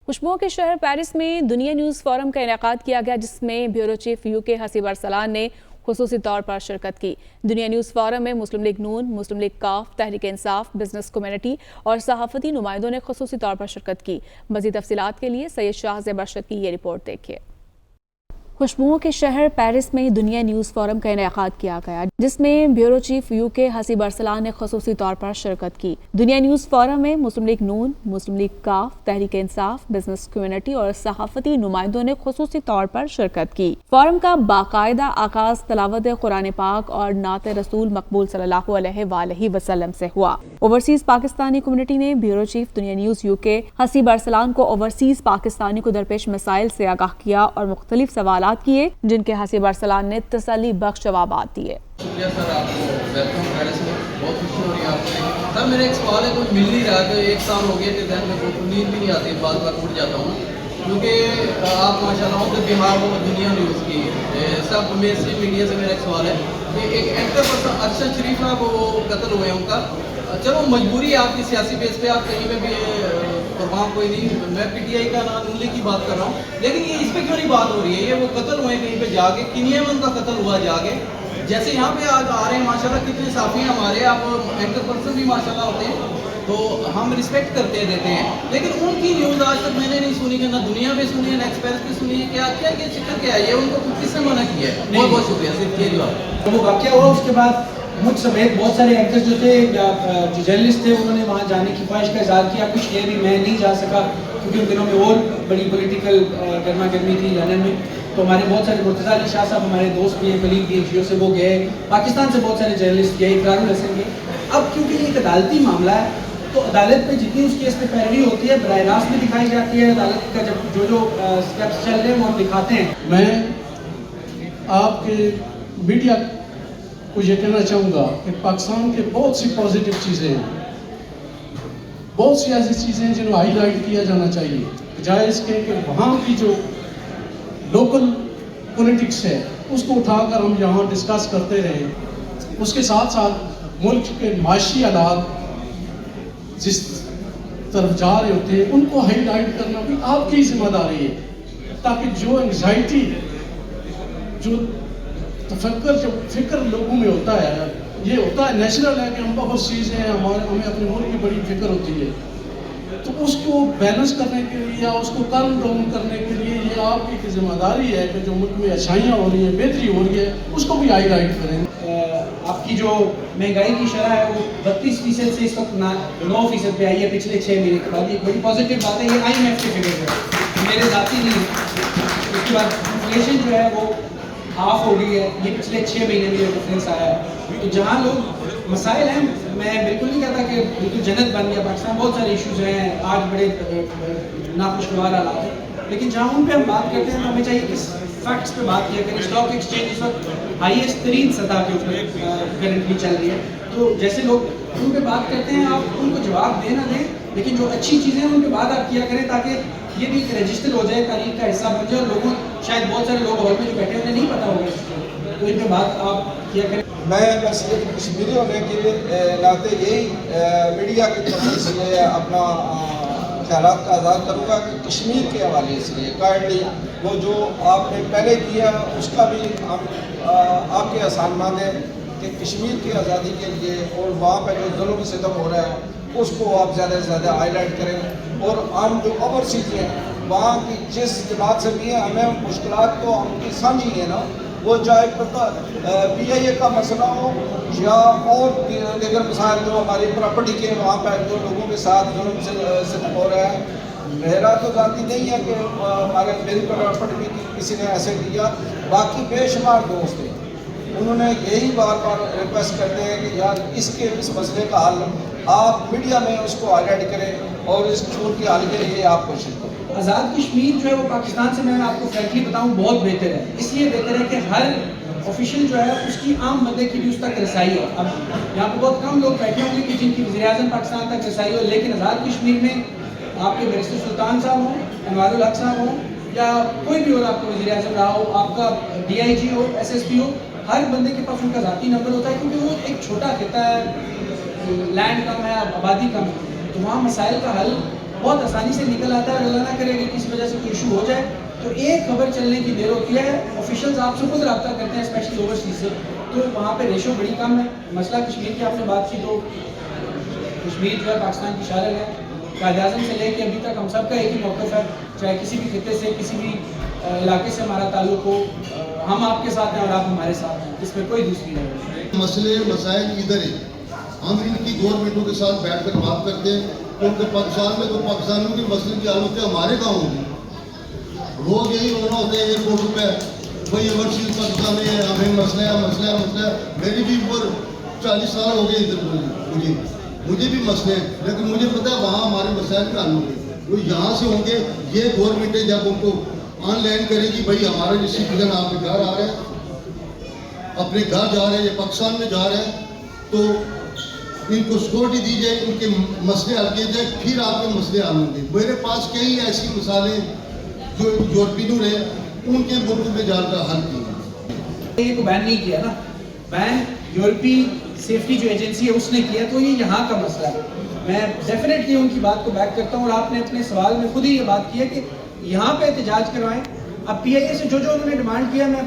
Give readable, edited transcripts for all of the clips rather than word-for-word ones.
خوشبوؤں کے شہر پیرس میں دنیا نیوز فورم کا انعقاد کیا گیا، جس میں bureau chief UK Haseeb Arsalan نے خصوصی طور پر شرکت کی۔ دنیا نیوز فورم میں مسلم لیگ نون، مسلم لیگ کاف، تحریک انصاف، بزنس کمیونٹی اور صحافتی نمائندوں نے خصوصی طور پر شرکت کی۔ مزید تفصیلات کے لیے سید شاہ زیب ارشد کی یہ رپورٹ دیکھیے۔ خوشبوؤں کے شہر پیرس میں دنیا نیوز فورم کا انعقاد کیا گیا، جس میں bureau chief UK Haseeb Arsalan نے خصوصی طور پر شرکت کی۔ دنیا نیوز فورم میں مسلم لیگ نون، مسلم لیگ کاف، تحریک انصاف، بزنس کمیونٹی اور صحافتی نمائندوں نے خصوصی طور پر شرکت کی۔ فورم کا باقاعدہ آغاز تلاوت قرآن پاک اور نعت رسول مقبول صلی اللہ علیہ وآلہ وسلم سے ہوا۔ اوورسیز پاکستانی کمیونٹی نے بیورو چیف دنیا نیوز UK حسیب ارسلان کو اوورسیز پاکستانی کو درپیش مسائل سے آگاہ کیا اور مختلف سوالات کیے، جن کے حسیب ارسلان نے تسلی بخش جوابات دیے۔ شکریہ سر، آپ کو ویلکم پیرس میں، بہت خوشی ہو رہی ہے آپ سے۔ سر میرا ایک سوال ہے، کچھ مل نہیں رہا ہے، ایک سال ہو گیا کہ ذہن میں نیند بھی نہیں آتی، بعض بار اٹھ جاتا ہوں کیونکہ آپ ماشاء اللہ ہو بہار ہو دنیا نیوز کی سب مین اسٹریم میڈیا سے میرا ایک سوال ہے کہ ایک اینکر پرسن ارشد شریف ہے، وہ قتل ہوئے ہیں ان کا، چلو مجبوری ہے آپ کی سیاسی بیس پہ، آپ کہیں پہ بھی پروگرام کوئی نہیں، میں PTI کا نام نون لیگ کی بات کر رہا ہوں، لیکن یہ اس پہ کیوں نہیں بات ہو رہی ہے؟ یہ وہ قتل ہوئے کہیں پہ جا کے، کینیا میں ان کا قتل ہوا جا کے، جیسے یہاں پہ آج آ رہے ہیں ماشاءاللہ کتنے صحافی ہیں ہمارے، آپ اینکر پرسن بھی ماشاءاللہ ہوتے ہیں تو ہم رسپیکٹ کرتے دیتے ہیں، لیکن ان کی نیوز آج تک میں نے نہیں سنی، کہ نہ دنیا میں سنی ہے نہ ایکسپریس پہ سنی ہے، کیا یہ چکر کیا ہے؟ یہ ان کو کس سے منع کیا ہے؟ بہت بہت شکریہ، صرف یہ جواب۔ وہ واقعہ ہوا اس کے بعد مجھ سمیت بہت سارے اینکرز جو تھے یا جو جرنلسٹ تھے، انہوں نے وہاں جانے کی خواہش کا اظہار کیا، کچھ یہ بھی میں نہیں جا سکا کیونکہ ان دنوں میں اور بڑی پولیٹیکل گرما گرمی تھی لندن میں، تو ہمارے بہت سارے مرتضیٰ علی شاہ صاحب ہمارے دوست بھی ہیں، کلیگ بھی NGO سے، وہ گئے، پاکستان سے بہت سارے جرنلسٹ گئے، اقرار الحسن گئے۔ اب کیونکہ یہ ایک عدالتی معاملہ ہے تو عدالت میں جتنی اس کیس پہ پیروی ہوتی ہے براہ راست میں دکھائی جاتی ہے، عدالت کا جب جو اسٹیپس چل رہے ہیں وہ ہم دکھاتے ہیں۔ میں آپ کے میڈیا کو یہ کہنا چاہوں گا کہ پاکستان کے بہت سی پازیٹیو چیزیں ہیں، بہت سی ایسی چیزیں ہیں جنہیں ہائی لائٹ کیا جانا چاہیے، بجائے اس کے کہ وہاں کی جو لوکل پولیٹکس ہے اس کو اٹھا کر ہم یہاں ڈسکس کرتے رہیں۔ اس کے ساتھ ساتھ ملک کے معاشی حالات جس طرف جا رہے ہوتے ہیں ان کو ہائی لائٹ کرنا بھی آپ کی ذمہ داری ہے، تاکہ جو انگزائٹی، جو فکر لوگوں میں ہوتا ہے، یہ ہوتا ہے نیچرل ہے کہ ہم بہت چیزیں ہیں، ہمیں اپنے ملک کی بڑی فکر ہوتی ہے، تو اس کو بیلنس کرنے کے لیے یا اس کو کم ڈاؤن کرنے کے لیے یہ آپ کی ذمہ داری ہے کہ جو ملک میں اچھائیاں ہو رہی ہیں، بہتری ہو رہی ہے، اس کو بھی ہائی لائٹ کریں۔ آپ کی جو مہنگائی کی شرح ہے وہ 32% سے اس وقت 9% پہ آئی ہے پچھلے 6 مہینے کے بعد، یہ بڑی پازیٹیو بات ہے، یہ IMF کے فگر ہے، میرے ذاتی نہیں ہے۔ اس کے بعد انفلیشن جو ہے وہ ہاف ہو گئی ہے، یہ پچھلے 6 مہینے میں یہ ڈفرینس آیا ہے۔ تو جہاں لوگ مسائل ہیں، میں بالکل نہیں کہتا کہ بالکل جنت بن گیا پاکستان، بہت سارے ایشوز ہیں، آج بڑے ناخوشگوار حالات ہیں، لیکن جہاں ان پہ ہم بات کرتے ہیں تو ہمیں چاہیے کہ فیکٹس پہ بات کیا کریں۔ اسٹاک ایکسچینج اس وقت ہائیسٹ ترین سطح کے اوپر کرنٹلی چل رہی ہے، تو جیسے لوگ ان پہ بات کرتے ہیں آپ ان کو جواب دے نہ دیں، لیکن جو اچھی چیزیں ہیں ان پہ بات آپ کیا کریں تاکہ یہ بھی رجسٹر ہو جائے، تاریخ کا حصہ بن جائے، اور لوگوں شاید بہت سارے لوگ ہال میں جو بیٹھے انہیں نہیں پتا ہوگا، تو ان پہ بات آپ کیا کریں۔ میں بس ایک کشمیری ہونے کے ناطے یہی میڈیا کی طرف سے اپنا خیالات کا اظہار کروں گا کہ کشمیر کے حوالے سے کائنڈلی وہ جو آپ نے پہلے کیا اس کا بھی ہم آپ کے احسان مند ہیں کہ کشمیر کی آزادی کے لیے اور وہاں پہ جو ظلم و ستم ہو رہا ہے اس کو آپ زیادہ سے زیادہ ہائی لائٹ کریں، اور ہم جو اوورسیز ہیں وہاں کی جس جماعت سے بھی ہیں ہمیں مشکلات تو ہم کی سمجھی ہیں نا، وہ چاہے PIA کا مسئلہ ہو یا اور دیگر مسائل جو ہماری پراپرٹی کے وہاں پہ جو لوگوں کے ساتھ ظلم ستم ہو رہا ہے، میرا تو ذاتی نہیں ہے کہ میری پراپرٹی کسی نے ایسے کیا، باقی بے شمار دوست ہیں، انہوں نے یہی بار بار ریکویسٹ کرتے ہیں کہ یار اس مسئلے کا حل آپ میڈیا میں اس کو ہائی لائٹ کریں اور اس چور کے حل کے لیے آپ کوشش کریں۔ آزاد کشمیر جو ہے وہ پاکستان سے میں آپ کو فرینکلی بتاؤں بہت بہتر ہے، اس لیے بہتر ہے کہ ہر آفیشیل جو ہے اس کی عام بندے کی بھی اس تک رسائی ہو۔ اب یہاں پہ بہت کم لوگ بیٹھے ہوں گے کہ جن کی وزیر اعظم پاکستان تک رسائی ہو، لیکن آزاد کشمیر میں آپ کے بیرسٹر سلطان صاحب ہوں، انوار الحق صاحب ہوں، یا کوئی بھی اور آپ کا وزیر اعظم رہا ہو، آپ کا DIG ہو، SSP ہو، ہر بندے کے پاس ان کا ذاتی نمبر ہوتا ہے، کیونکہ وہ ایک چھوٹا خطہ ہے، لینڈ کم ہے، آبادی کم ہے، تو وہاں مسائل کا حل بہت آسانی سے نکل آتا ہے, اور اللہ نہ کرے کہ کسی وجہ سے کوئی ایشو ہو جائے تو ایک خبر چلنے کی دیر ہوتی ہے. آفیشلز آپ سے خود رابطہ کرتے ہیں اسپیشلی اوورسیز سے, تو وہاں پہ ریشو بڑی کم ہے. مسئلہ کشمیر کی آپ نے بات کی تو کشمیر جو ہے پاکستان کی شارل ہے. قائد اعظم سے لے کے ابھی تک ہم سب کا ایک ہی موقف ہے, چاہے کسی بھی خطے سے کسی بھی علاقے سے ہمارا تعلق ہو, ہم آپ کے ساتھ ہیں اور آپ ہمارے ساتھ ہیں, اس میں کوئی دوسری نہیں ہے. مسئلے مسائل ادھر ہی ہم ان کی گورنمنٹوں کے ساتھ بیٹھ کر بات کرتے ہیں, کیونکہ پاکستان میں تو پاکستانیوں کے مسئلے کی حالت ہمارے کہاں ہوگی. روز یہی رونا ہوتا ہے ایئرپورٹ پہ, وہی ایمرجنسی پاکستان میں ہے, ہمیں مسئلہ ہے مسئلہ ہے مسئلہ ہے. میری بھی اوپر 40 سال ہو گئے ادھر, مجھے بھی مسئلے ہیں, لیکن مجھے پتا ہے وہاں ہمارے مسائل کا حل ہوں گے. وہ یہاں سے ہوں گے. یہ گورنمنٹیں جب ان کو آن لائن کرے گی, بھائی ہمارے جو سٹیزن آپ کے گھر آ رہے ہیں, اپنے گھر جا رہے ہیں یا پاکستان میں جا رہے ہیں, تو ان کو سیکورٹی دی جائے, ان کے مسئلے حل کیے جائے, پھر آپ کے مسئلے حل ہوں گے. میرے پاس کئی ایسی مثالیں جو یورپینوں نے ان کے ملک میں جا کر حل کی. یہ کو بین نہیں کیا نا, بین یورپی سیفٹی جو ایجنسی ہے اس نے کیا, تو یہ یہاں کا مسئلہ ہے. میں ڈیفینیٹلی ان کی بات کو بیک کرتا ہوں, اور آپ نے اپنے سوال میں خود ہی یہ بات کی ہے کہ یہاں پہ احتجاج کروائیں. اب پی آئی اے سے جو انہوں نے ڈیمانڈ کیا, میں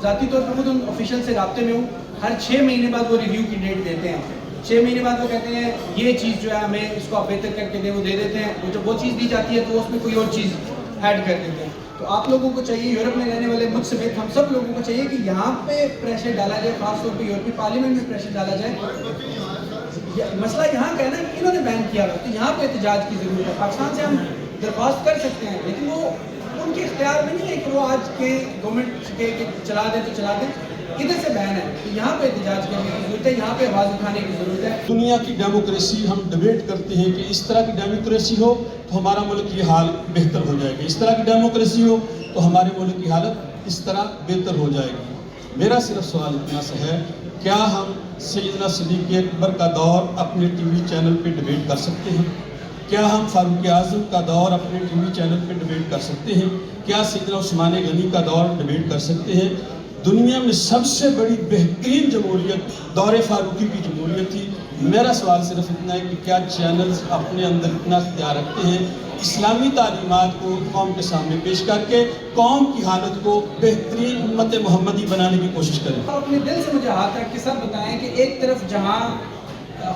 ذاتی طور پر خود ان آفیشل سے رابطے میں ہوں. ہر 6 مہینے بعد وہ ریویو کی ڈیٹ دیتے ہیں. 6 مہینے بعد وہ کہتے ہیں یہ چیز جو ہے ہمیں اس کو آپ بہتر کر کے دیں, وہ دے دیتے ہیں. وہ جب وہ چیز دی جاتی ہے تو اس میں کوئی اور چیز ایڈ کر دیتے ہیں. تو آپ لوگوں کو چاہیے, یورپ میں رہنے والے مجھ سمیت ہم سب لوگوں کو چاہیے کہ یہاں پہ پریشر ڈالا جائے, خاص طور پہ یورپی پارلیمنٹ میں پریشر ڈالا جائے. مسئلہ یہاں کا ہے نا, انہوں نے بین کیا ہوا, تو یہاں پہ احتجاج کی ضرورت ہے. پاکستان سے ہم درخواست کر سکتے ہیں, لیکن وہ ان کے اختیار میں نہیں ہے کہ وہ آج کے گورنمنٹ کے چلا دیں تو چلا دیں. ادھر سے بین ہے, تو یہاں پہ احتجاج کرنے کی ضرورت ہے, یہاں پہ آواز اٹھانے کی ضرورت ہے. دنیا کی ڈیموکریسی ہم ڈیبیٹ کرتے ہیں کہ اس طرح کی ڈیموکریسی ہو تو ہمارا ملک کی حال بہتر ہو جائے گی, اس طرح کی ڈیموکریسی ہو تو ہمارے ملک کی حالت اس طرح بہتر ہو جائے گی. میرا صرف سوال اتنا سا ہے, کیا ہم سیدنا صدیق اکبر کا دور اپنے ٹی وی چینل پہ ڈیبیٹ کر سکتے ہیں؟ کیا ہم فاروق اعظم کا دور اپنے ٹی وی چینل پہ ڈیبیٹ کر سکتے ہیں؟ کیا سیدنا عثمان غنی کا دور ڈیبیٹ کر سکتے ہیں؟ دنیا میں سب سے بڑی بہترین جمہوریت دور فاروقی کی جمہوریت تھی. میرا سوال صرف اتنا ہے کہ کیا چینلز اپنے اندر اتنا اختیار رکھتے ہیں اسلامی تعلیمات کو قوم کے سامنے پیش کر کے قوم کی حالت کو بہترین امت محمدی بنانے کی کوشش کریں؟ اپنے دل سے مجھے ہاتھ رکھ کے سب بتائیں کہ ایک طرف جہاں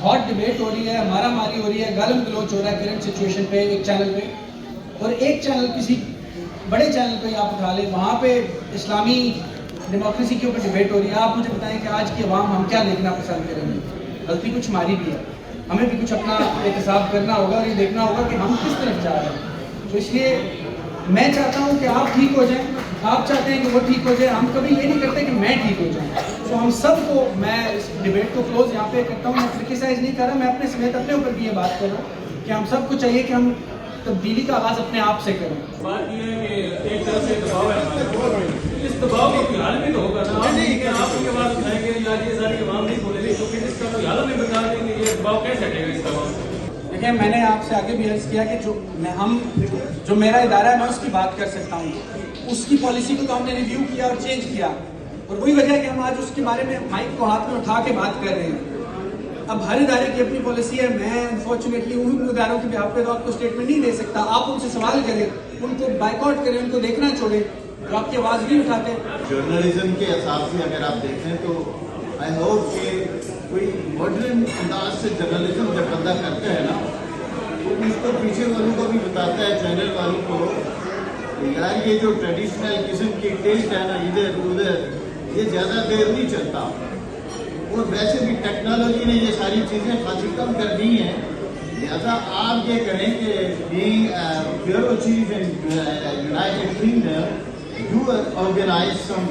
ہاٹ ڈیبیٹ ہو رہی ہے, مارا ماری ہو رہی ہے, گالم گلوچ ہو رہا ہے کرنٹ سچویشن پہ ایک چینل پہ, اور ایک چینل کسی بڑے چینل پہ آپ اٹھا لیں, وہاں پہ اسلامی ڈیموکریسی کے اوپر ڈیبیٹ ہو رہی ہے. آپ مجھے بتائیں کہ آج کی عوام ہم کیا دیکھنا پسند کریں گے؟ غلطی کچھ ہماری بھی ہے, ہمیں بھی کچھ اپنا احتساب کرنا ہوگا اور یہ دیکھنا ہوگا کہ ہم کس طرف جا رہے ہیں. تو اس لیے میں چاہتا ہوں کہ آپ ٹھیک ہو جائیں, آپ چاہتے ہیں کہ وہ ٹھیک ہو جائے, ہم کبھی یہ نہیں کرتے کہ میں ٹھیک ہو جاؤں. تو ہم سب کو, میں اس ڈیبیٹ کو کلوز یہاں پہ کرتا ہوں, میں کرٹیسائز نہیں کر رہا, میں اپنے سمیت اپنے اوپر بھی یہ بات کر رہا ہوں کہ ہم سب کو چاہیے کہ ہم تبدیلی کا آغاز اپنے آپ سے کریں. بات یہ ہے کہ ایک طرف سے دباؤ ہے, اس دباؤ کو کوئی حل بھی تو ہوگا نا. آپ ان کے بعد اٹھائیں گے یا یہ ساری عوام نہیں بولے گی, تو پھر اس کا کوئی حل بھی بتا دیں گے, یہ دباؤ کیسے ہٹے گا اس دباؤ سے؟ دیکھیں, میں نے آپ سے آگے بھی عرض کیا کہ جو میرا ادارہ ہے میں اس کی بات کر سکتا ہوں. اس کی پالیسی کو تو ہم نے ریویو کیا اور چینج کیا, اور وہی وجہ ہے کہ ہم آج اس کے بارے میں مائک کو ہاتھ میں اٹھا کے بات کر رہے ہیں. اب ہر ادارے کی اپنی پالیسی ہے, میں انفارچونیٹلی ان اداروں کے بہاف پہ تو آپ کو اسٹیٹمنٹ نہیں دے سکتا. آپ ان سے سوال کریں, ان کو بائک آؤٹ کریں, ان کو دیکھنا چھوڑیں, جو آپ کی آواز نہیں اٹھاتے. جرنلزم کے حساب سے اگر آپ دیکھیں تو آئی ہوپ کہ کوئی ماڈرن انداز سے جرنلزم جب بندہ کرتا ہے نا, تو اس کو پیچھے والوں کو بھی بتاتا ہے, چینل والوں کو, یار یہ جو ٹریڈیشنل قسم کی ٹیسٹ ہے نا ادھر ادھر, یہ زیادہ دیر نہیں چلتا. اور ویسے بھی ٹیکنالوجی نے یہ ساری چیزیں خاصی کم کر دی ہیں. لہذا آپ یہ کریں کہ being bureau chief in United kingdom, you organize some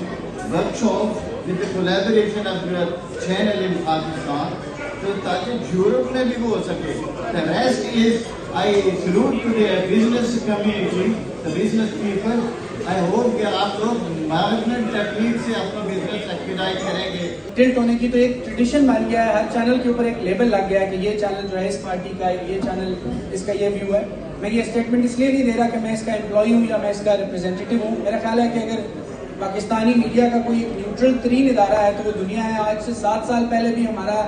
workshops with the collaboration of your channel in Pakistan, تو تاکہ یورپ میں بھی وہ ہو سکے. The rest is, I salute to the business community, the business people. I hope کہ آپ لوگ management technique سے اپنا بزنس ایکٹیوائز کریں گے. ٹلٹ ہونے کی تو ایک ٹریڈیشن بن گیا ہے, ہر چینل کے اوپر ایک لیبل لگ گیا ہے کہ یہ چینل جو ہے اس پارٹی کا ہے, یہ چینل اس کا یہ ویو ہے. میں یہ اسٹیٹمنٹ اس لیے نہیں دے رہا کہ میں اس کا امپلائی ہوں یا میں اس کا ریپرزینٹیٹیو ہوں. میرا خیال ہے کہ اگر پاکستانی میڈیا کا کوئی نیوٹرل ترین ادارہ ہے تو وہ دنیا ہے. آج سے 7 سال پہلے بھی ہمارا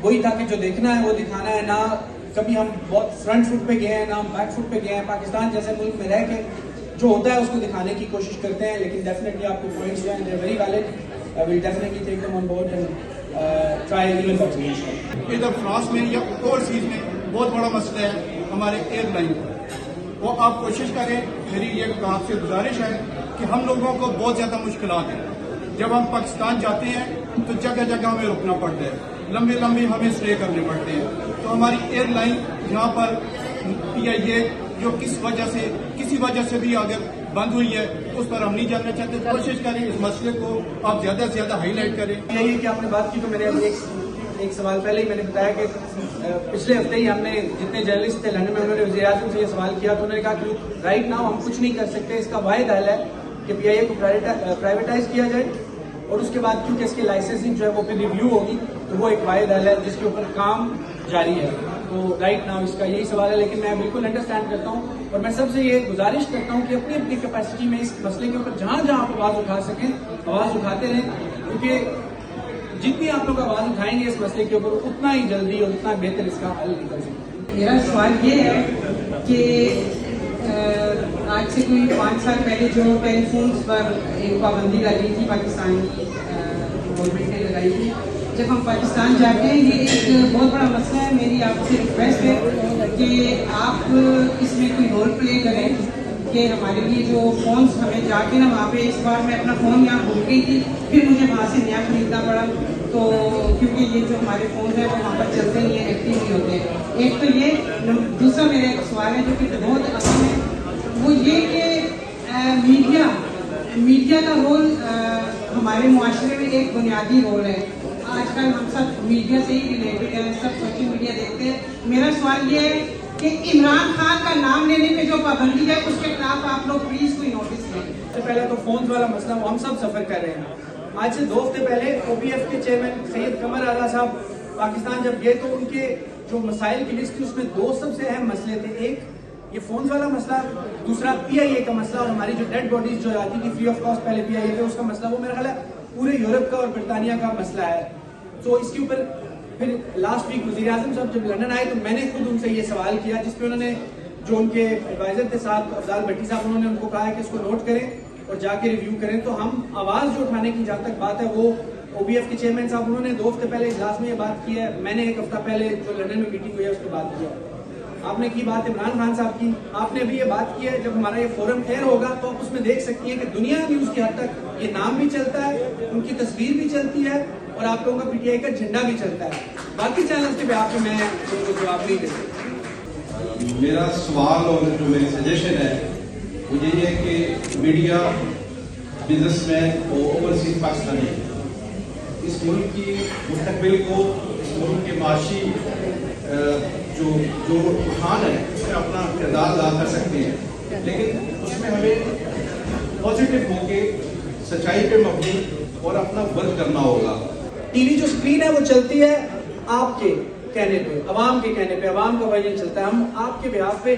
وہی تھا کہ جو دیکھنا ہے وہ دکھانا ہے, نہ کبھی ہم بہت فرنٹ فٹ پہ گئے ہیں نہ ہم بیک فٹ پہ گئے ہیں. پاکستان جیسے ملک میں رہ کے جو ہوتا ہے اس کو دکھانے کی کوشش کرتے ہیں, لیکن ڈیفینیٹلی آپ کے پوائنٹس جو ہیں they very valid. Well definitely take them on board and try even better. ادھر فرانس میں یا اوور سیز میں بہت بڑا مسئلہ ہے ہمارے ایئر لائن کا. وہ آپ کوشش کریں, میری یہ آپ سے گزارش ہے کہ ہم لوگوں کو بہت زیادہ مشکلات ہیں. جب ہم پاکستان جاتے ہیں تو جگہ جگہ ہمیں رکنا پڑتا ہے, لمبے ہمیں اسٹے کرنے پڑتے ہیں. تو ہماری ایئر لائن یہاں پر جو کسی وجہ سے بھی اگر بند ہوئی ہے اس پر ہم نہیں جانا چاہتے. کوشش کریں اس مسئلے کو آپ زیادہ سے زیادہ ہائی لائٹ کریں. یہی کہ آپ نے بات کی تو میرے ایک سوال پہلے ہی میں نے بتایا کہ پچھلے ہفتے ہی ہم نے جتنے جرنلسٹ تھے لندن میں, انہوں نے وزیر اعظم سے یہ سوال کیا تو انہوں نے کہا کہ رائٹ ناؤ ہم کچھ نہیں کر سکتے. اس کا واحد حل ہے کہ پی آئی اے کو پرائیویٹائز کیا جائے اور اس کے بعد کیونکہ اس کی لائسنسنگ جو ہے وہ پھر ریویو ہوگی تو وہ ایک واحد حل ہے جس کے اوپر کام جاری ہے. تو رائٹ ناؤ اس کا یہی سوال ہے. لیکن میں بالکل انڈرسٹینڈ کرتا ہوں اور میں سب سے یہ گزارش کرتا ہوں کہ اپنی اپنی کیپیسٹی میں اس مسئلے کے اوپر جہاں جہاں آپ آواز اٹھا سکیں آواز اٹھاتے رہیں, کیونکہ جتنی آپ لوگ آواز اٹھائیں گے اس مسئلے کے اوپر اتنا ہی جلدی اور اتنا بہتر اس کا حل نکل سکے. میرا سوال یہ ہے کہ آج سے کوئی 5 سال پہلے جو ٹیلی فونس پر ایک پابندی لگی تھی پاکستان کی گورنمنٹ نے لگائی تھی, جب ہم پاکستان جاتے ہیں یہ ایک بہت بڑا مسئلہ ہے. میری آپ سے ریکویسٹ ہے کہ آپ اس میں کوئی رول پلے کریں کہ ہمارے لیے جو فونس ہمیں جا کے نا وہاں پہ اس بار میں اپنا فون یہاں بھول گئی تھی, پھر مجھے وہاں سے نیا خریدنا پڑا. تو کیونکہ یہ جو ہمارے فون ہیں وہ وہاں پر چلتے نہیں ہیں, ایکٹیو نہیں ہوتے ہیں. ایک تو یہ, دوسرا میرا ایک سوال ہے جو کہ بہت اہم ہے, وہ یہ کہ میڈیا کا رول ہمارے معاشرے میں ایک بنیادی رول ہے. آج کل ہم سب میڈیا سے ہی ریلیٹڈ ہیں, سب سوشل میڈیا دیکھتے ہیں. میرا سوال یہ ہے کہ عمران خان کا نام لینے پہ جو پابندی ہے اس کے خلاف آپ لوگ پلیز کوئی نوٹس لیں. سب سے پہلے تو فونز والا مسئلہ وہ ہم سب سفر کر رہے ہیں. آج سے 2 ہفتے پہلے او پی ایف کے چیئرمین سید قمر اعلیٰ صاحب پاکستان جب گئے تو ان کے جو مسائل کی لسٹ تھی اس میں 2 سب سے اہم مسئلے تھے. ایک یہ فونز والا مسئلہ, دوسرا پی آئی اے کا مسئلہ, اور ہماری جو ڈیڈ باڈیز جو آتی تھی فری آف کاسٹ پہلے پی آئی اے پہ اس کا مسئلہ. وہ میرا خیال ہے پورے یورپ کا اور برطانیہ کا مسئلہ ہے. تو اس کے اوپر پھر لاسٹ ویک وزیر اعظم صاحب جب لندن آئے تو میں نے خود ان سے یہ سوال کیا, جس پہ انہوں نے جو ان کے ایڈوائزر تھے صاحب افضال بھٹی صاحب, انہوں نے ان کو کہا کہ اس کو نوٹ کریں اور جا کے ریویو کریں. تو ہم آواز جو اٹھانے کی جہاں تک بات ہے وہ او بی ایف کے چیئرمین صاحب انہوں نے 2 ہفتے پہلے اجلاس میں یہ بات کی ہے. میں نے 1 ہفتہ پہلے جو لندن میں میٹنگ ہوئی ہے اس پہ بات کیا. آپ نے کی بات عمران خان صاحب کی, آپ نے بھی یہ بات کی ہے. جب ہمارا یہ فورم ایئر ہوگا تو آپ اس میں دیکھ سکتی ہیں کہ دنیا نیوز کی حد تک یہ نام بھی چلتا ہے, ان کی تصویر بھی چلتی ہے اور آپ لوگوں کا پی ٹی آئی کا جھنڈا بھی چلتا ہے. باقی چینلز کے بھی آپ کو میں جواب نہیں دیتا. میرا سوال اور جو میری سجیشن ہے وہ یہ ہے کہ میڈیا, بزنس مین اور اوورسیز پاکستانی اس ملک کی مستقبل کو, اس ملک کے معاشی جو رجحان ہے اس میں اپنا کردار ادا کر سکتے ہیں, لیکن اس میں ہمیں پازیٹیو ہو کے سچائی پہ مبنی اور اپنا ورک کرنا ہوگا. ٹی وی جو اسکرین ہے وہ چلتی ہے آپ کے کہنے پہ, عوام کے کہنے پہ, عوام کا ویژن چلتا ہے. ہم آپ کے بہاف پہ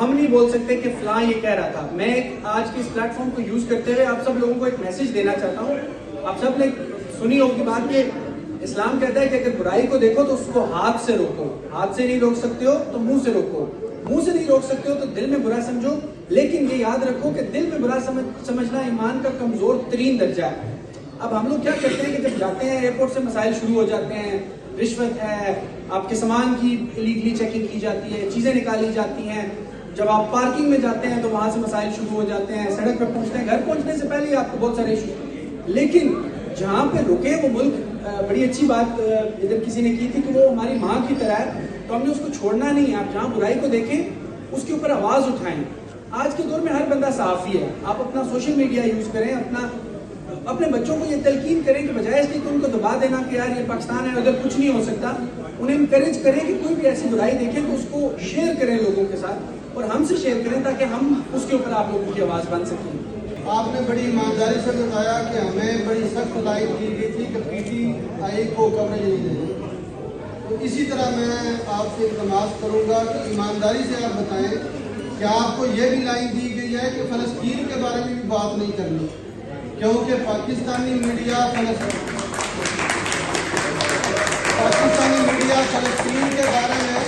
ہم نہیں بول سکتے کہ فلاں یہ کہہ رہا تھا. میں آج کے اس پلیٹ فارم کو یوز کرتے ہوئے آپ سب لوگوں کو ایک میسج دینا چاہتا ہوں. آپ سب نے سنی ہوگی بات کہ اسلام کہتا ہے کہ اگر برائی کو دیکھو تو اس کو ہاتھ سے روکو. ہاتھ سے نہیں روک سکتے ہو تو منہ سے روکو. منہ سے نہیں روک سکتے ہو تو دل میں برا سمجھو, لیکن یہ یاد رکھو کہ دل میں برا سمجھنا ایمان کا کمزور ترین درجہ ہے. اب ہم لوگ کیا کرتے ہیں کہ جب جاتے ہیں ایئرپورٹ سے مسائل شروع ہو جاتے ہیں, رشوت ہے, آپ کے سامان کی لیگلی چیکنگ کی جاتی ہے, چیزیں نکالی جاتی ہیں. جب آپ پارکنگ میں جاتے ہیں تو وہاں سے مسائل شروع ہو جاتے ہیں, سڑک پہ پہنچتے ہیں, گھر پہنچنے سے پہلے ہی آپ کو بہت سارے ایشو. لیکن جہاں پہ رکے وہ ملک, بڑی اچھی بات ادھر کسی نے کی تھی کہ وہ ہماری ماں کی طرح ہے, تو ہم نے اس کو چھوڑنا نہیں ہے. آپ جہاں برائی کو دیکھیں اس کے اوپر آواز اٹھائیں. آج کے دور میں ہر بندہ صحافی ہے. آپ اپنا سوشل میڈیا یوز کریں, اپنے بچوں کو یہ تلقین کریں کہ بجائے اس کے ان کو دبا دینا کہ یار یہ پاکستان ہے ادھر کچھ نہیں ہو سکتا, انہیں انکریج کریں کہ کوئی بھی ایسی برائی دیکھیں تو اس کو شیئر کریں لوگوں کے ساتھ اور ہم سے شیئر کریں تاکہ ہم اس کے اوپر آپ لوگوں کی آواز بن سکیں. آپ نے بڑی ایمانداری سے بتایا کہ ہمیں بڑی سخت ہدایت کی گئی تھی کہ پی ٹی آئی کو کوریج نہیں دیں. تو اسی طرح میں آپ سے التماس کروں گا کہ ایمانداری سے آپ بتائیں کہ آپ کو یہ بھی لائن دی گئی ہے کہ فلسطین کے بارے میں بھی بات نہیں کرنی, کیونکہ پاکستانی میڈیا فلسطین کے بارے میں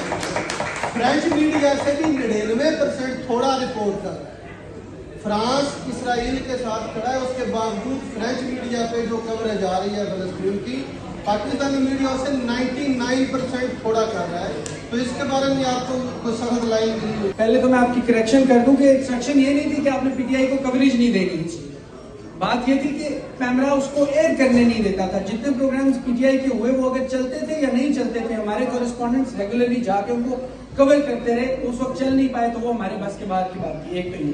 فرینچ میڈیا سے بھی 99% تھوڑا رپورٹ کر رہا ہے. فرانس اسرائیل کے ساتھ کھڑا ہے, اس کے باوجود فرینچ میڈیا پہ جو کوریج آ رہی ہے فلسطین کی, پاکستانی میڈیا سے 99% تھوڑا کر رہا ہے. تو اس کے بارے میں آپ کو کوئی سخت لائن دی؟ پہلے تو میں آپ کی کریکشن کر دوں کہ ایک سیکشن یہ نہیں تھی کہ آپ نے پی ٹی آئی کو کوریج نہیں دے گی. بات یہ تھی کہ کیمرہ اس کو ایئر کرنے نہیں دیتا تھا. جتنے پروگرامز پی ٹی آئی کے ہوئے وہ اگر چلتے تھے یا نہیں چلتے تھے, ہمارے کورسپونڈنٹس ریگولرلی جا کے ان کو کور کرتے رہے. اس وقت چل نہیں پائے تو وہ ہمارے بس کے بعد کی بات تھی. ایک تو یہ.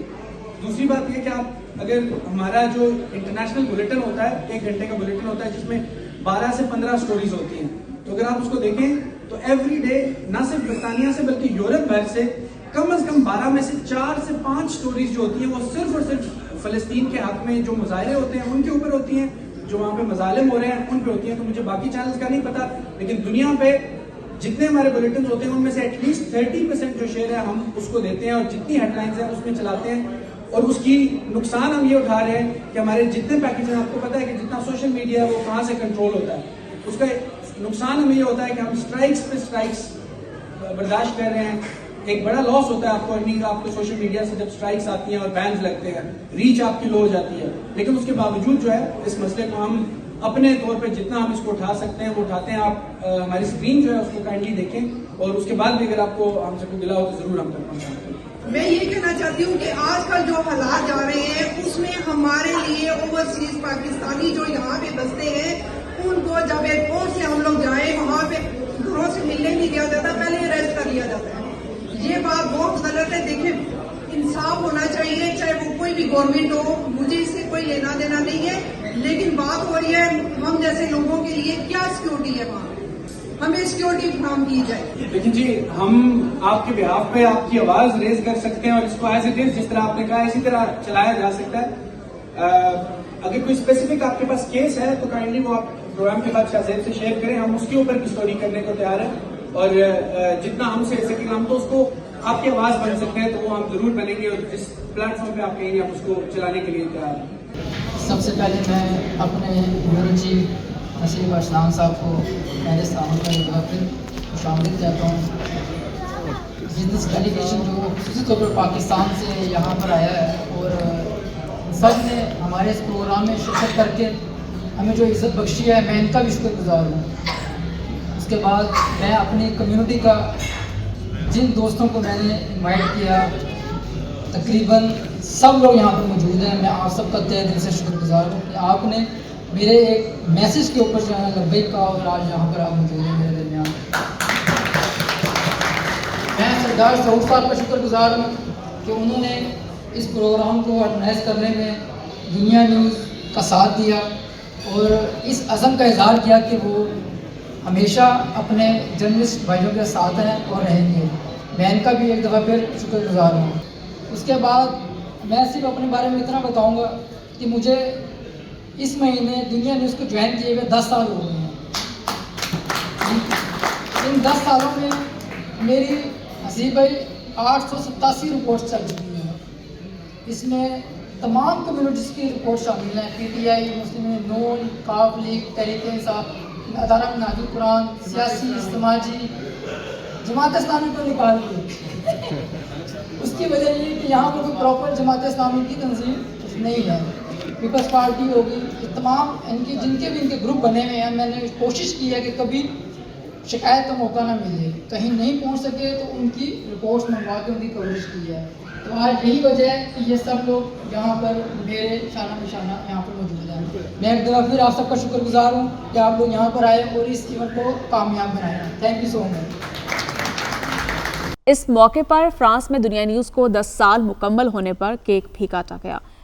دوسری بات یہ کہ آپ اگر ہمارا جو انٹرنیشنل بلیٹن ہوتا ہے, 1 گھنٹے کا بلیٹن ہوتا ہے جس میں 12 سے 15 سٹوریز ہوتی ہیں, تو اگر آپ اس کو دیکھیں تو ایوری ڈے نہ صرف برطانیہ سے بلکہ یورپ بھر سے کم از کم 12 میں سے 4 سے 5 سٹوریز جو ہوتی ہیں وہ صرف اور صرف فلسطین کے حق میں جو مظاہرے ہوتے ہیں ان کے اوپر ہوتی ہیں, جو وہاں پہ مظالم ہو رہے ہیں ان پہ ہوتی ہیں. تو مجھے باقی چینلز کا نہیں پتا, لیکن دنیا پہ جتنے ہمارے بلیٹنز ہوتے ہیں ان میں سے ایٹ لیسٹ 30% جو شیئر ہے ہم اس کو دیتے ہیں, اور جتنی ہیڈ لائنز ہیں اس میں چلاتے ہیں. اور اس کی نقصان ہم یہ اٹھا رہے ہیں کہ ہمارے جتنے پیکیج ہیں, آپ کو پتا ہے کہ جتنا سوشل میڈیا ہے وہ کہاں سے کنٹرول ہوتا ہے, اس کا نقصان ہمیں یہ ہوتا ہے کہ ہم سٹرائکس پہ سٹرائکس برداشت کر رہے ہیں. ایک بڑا لاس ہوتا ہے آپ کو ارننگ کا, آپ کو سوشل میڈیا سے جب سٹرائکس آتی ہیں اور بینز لگتے ہیں, ریچ آپ کی لو ہو جاتی ہے. لیکن اس کے باوجود جو ہے اس مسئلے کو ہم اپنے طور پہ جتنا ہم اس کو اٹھا سکتے ہیں وہ اٹھاتے ہیں. آپ ہماری اسکرین جو ہے اس کو کائنڈلی دیکھیں, اور اس کے بعد بھی اگر آپ کو ہم سے کوئی گلا ہو تو ضرور ہم تک پہنچائیں. میں یہ کہنا چاہتی ہوں کہ آج کل جو حالات جا رہے ہیں اس میں ہمارے لیے اوورسیز پاکستانی جو یہاں پہ بستے ہیں ان کو جب ایئرپورٹ سے ہم لوگ جائیں وہاں پہ گھروں سے ملنے نہیں دیا جاتا, پہلے اریسٹ کر لیا جاتا ہے. یہ بات بہت غلط ہے. دیکھیں انصاف ہونا چاہیے, چاہے وہ کوئی بھی گورنمنٹ ہو, مجھے اس سے کوئی لینا دینا نہیں ہے, لیکن بات ہو رہی ہے ہم جیسے لوگوں کے لیے کیا سیکورٹی ہے وہاں, ہمیں سیکورٹی فراہم کی جائے. لیکن جی ہم آپ کے بہاف پہ آپ کی آواز ریز کر سکتے ہیں, اور اس کو ایز اٹ از جس طرح آپ نے کہا اسی طرح چلایا جا سکتا ہے. اگر کوئی اسپیسیفک آپ کے پاس کیس ہے تو کائنڈلی وہ آپ پروگرام کے بعد شاہزیب سے شیئر کریں, ہم اس کے اوپر بھی اسٹوری کرنے کو تیار ہیں. اور جتنا ہم سے سکیں ہم تو اس کو آپ کی آواز بن سکتے ہیں تو وہ ہم ضرور بنیں گے, اور جس پلیٹ فارم پہ آپ کہیں گے ہم اس کو چلانے کے لیے تیار ہیں. سب سے پہلے میں اپنے بیورو چیف حسیب ارسلان صاحب کو پہلے سلام کا ایک بار پھر خوش آمدید کہتا ہوں. بزنس ڈیلیگیشن جو خصوصی طور پر پاکستان سے یہاں پر آیا ہے, اور سب نے ہمارے اس پروگرام میں شرکت کر کے ہمیں جو عزت بخشی ہے, میں ان کا بھی شکر گزار ہوں. اس کے بعد میں اپنی کمیونٹی کا جن دوستوں کو میں نے انوائٹ کیا, تقریباً سب لوگ یہاں پر موجود ہیں, میں آپ سب کا تہہ دل سے شکر گزار ہوں کہ آپ نے میرے ایک میسج کے اوپر جو ہے لبیک کہا, اور آج یہاں پر آپ موجود ہیں میرے درمیان. میں سردار سعود صاحب کا شکر گزار ہوں کہ انہوں نے اس پروگرام کو آرگنائز کرنے میں دنیا نیوز کا ساتھ دیا, اور اس عزم کا اظہار کیا کہ وہ ہمیشہ اپنے جرنلسٹ بھائیوں کے ساتھ ہیں اور رہیں گے. میں ان کا بھی ایک دفعہ پھر شکر گزار ہوں. اس کے بعد میں صرف اپنے بارے میں اتنا بتاؤں گا کہ مجھے اس مہینے دنیا نیوز کو جوائن کیے ہوئے 10 سال ہو گئے ہیں. ان 10 سالوں میں میری حسیب بھائی 887 رپورٹس چل چکی ہیں. اس میں تمام کمیونٹیز کی رپورٹ شامل ہیں, پی ٹی آئی, مسلم نون, کاف لیگ, تحریک انصاف, ادارہ نازل قرآن, سیاسی, سماجی, جماعت اسلامی کو نکال دی. اس کی وجہ یہ کہ یہاں پر کوئی پراپر جماعت اسلامی کی تنظیم نہیں ہے. پیپلز پارٹی ہوگی, تمام ان کی جن کے بھی ان کے گروپ بنے ہوئے ہیں. میں نے کوشش کی ہے کہ کبھی شکایت کا موقع نہ ملے, کہیں نہیں پہنچ سکے تو ان کی رپورٹس منگوا کے ان کی کوشش کی ہے. تو آج یہی وجہ ہے کہ یہ سب لوگ یہاں پر میرے شانہ بشانہ یہاں پر موجود ہیں. میں ایک دفعہ پھر آپ سب کا شکر گزار ہوں کہ آپ لوگ یہاں پر آئے اور اس ایونٹ کو کامیاب بنائیں. تھینک یو سو مچ. اس موقع پر فرانس میں دنیا نیوز کو 10 سال مکمل ہونے پر کیک بھی کاٹا گیا.